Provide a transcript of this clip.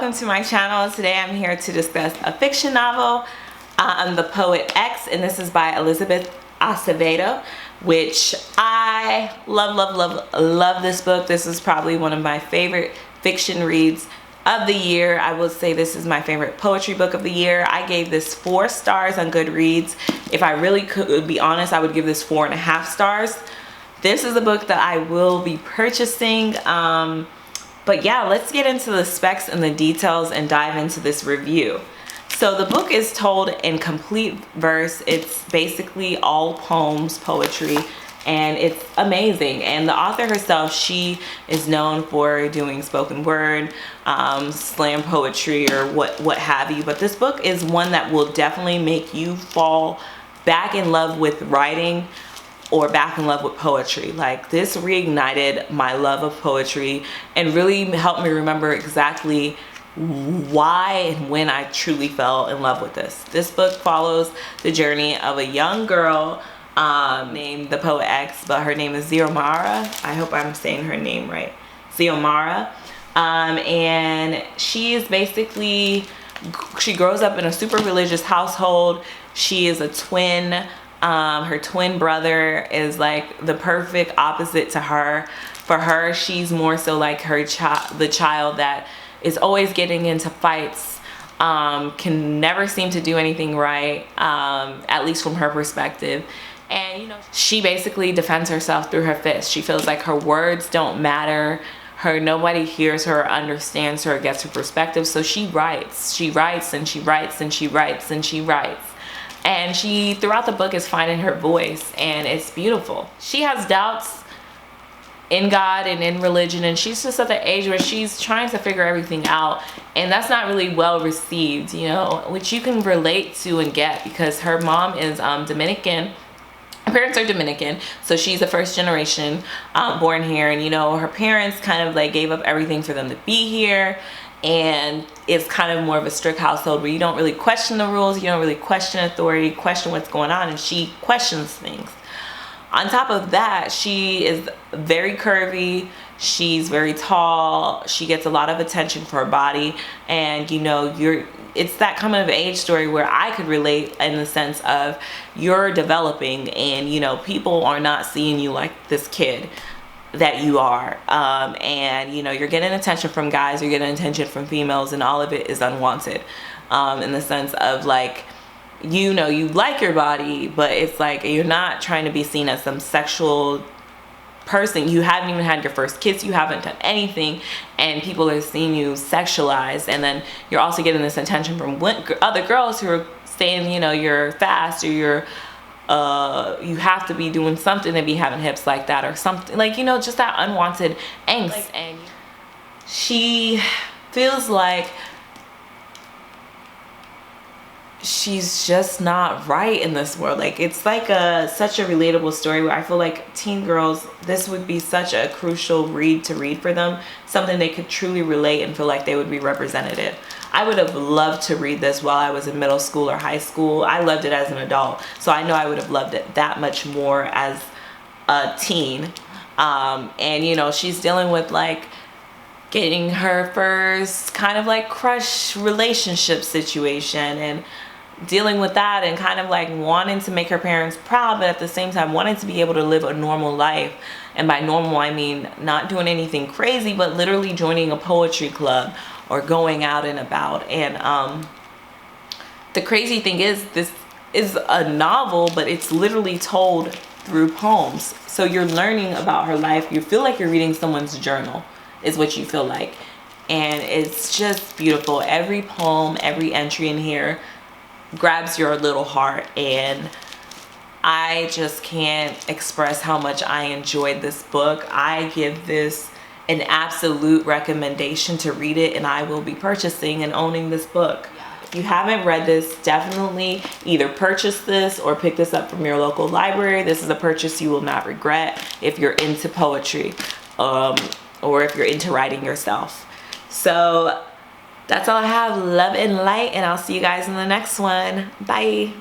welcome to my channel. Today I'm here to discuss a fiction novel, The Poet X, and this is by Elizabeth Acevedo, which I love this book. This is probably one of my favorite fiction reads of the year. I will say this is my favorite poetry book of the year. I gave this 4 stars on Goodreads. If I really could be honest, I would give this 4.5 stars. This is a book that I will be purchasing. But yeah, let's get into the specs and the details and dive into this review. So the book is told in complete verse. It's basically all poems, poetry, and it's amazing. And the author herself, she is known for doing spoken word, slam poetry, or what have you. But this book is one that will definitely make you fall back in love with writing or back in love with poetry. Like, this reignited my love of poetry and really helped me remember exactly why and when I truly fell in love with this. This book follows the journey of a young girl named the Poet X, but her name is Xiomara. I hope I'm saying her name right. Xiomara. And she is basically, she grows up in a super religious household. She is a twin. Her twin brother is like the perfect opposite to her. For her, she's more so like the child that is always getting into fights, can never seem to do anything right, at least from her perspective. And you know, she basically defends herself through her fists. She feels like her words don't matter. Nobody hears her, understands her, gets her perspective. So she writes and she writes and she writes and she writes. And she, throughout the book, is finding her voice, and it's beautiful. She has doubts in God and in religion, and she's just at the age where she's trying to figure everything out, and that's not really well received, you know, which you can relate to and get, because her mom is Dominican. Her parents are Dominican, so she's a first generation born here, and you know, her parents kind of like gave up everything for them to be here. And it's kind of more of a strict household where you don't really question the rules, you don't really question authority, question what's going on, and she questions things. On top of that, she is very curvy, she's very tall, she gets a lot of attention for her body, and you know, it's that coming of age story where I could relate in the sense of you're developing, and you know, people are not seeing you like this kid that you are, and you know, you're getting attention from guys, you're getting attention from females, and all of it is unwanted, in the sense of like, you know, you like your body, but it's like you're not trying to be seen as some sexual person. You haven't even had your first kiss, you haven't done anything, and people are seeing you sexualized. And then you're also getting this attention from other girls who are saying, you know, you're fast, or you're you have to be doing something to be having hips like that, or something, like, you know, just that unwanted angst. Like, and she feels like she's just not right in this world. Like, it's like such a relatable story where I feel like teen girls, this would be such a crucial read to read for them, something they could truly relate and feel like they would be represented. I would have loved to read this while I was in middle school or high school. I loved it as an adult, so I know I would have loved it that much more as a teen. And you know, she's dealing with like getting her first kind of like crush relationship situation, and dealing with that, and kind of like wanting to make her parents proud, but at the same time wanting to be able to live a normal life. And by normal, I mean not doing anything crazy, but literally joining a poetry club or going out and about. And the crazy thing is, this is a novel, but it's literally told through poems. So you're learning about her life. You feel like you're reading someone's journal, is what you feel like. And it's just beautiful. Every poem, every entry in here grabs your little heart, and I just can't express how much I enjoyed this book. I give this an absolute recommendation to read it, and I will be purchasing and owning this book. If you haven't read this, definitely either purchase this or pick this up from your local library. This is a purchase you will not regret if you're into poetry, or if you're into writing yourself. So that's all I have. Love and light, and I'll see you guys in the next one. Bye.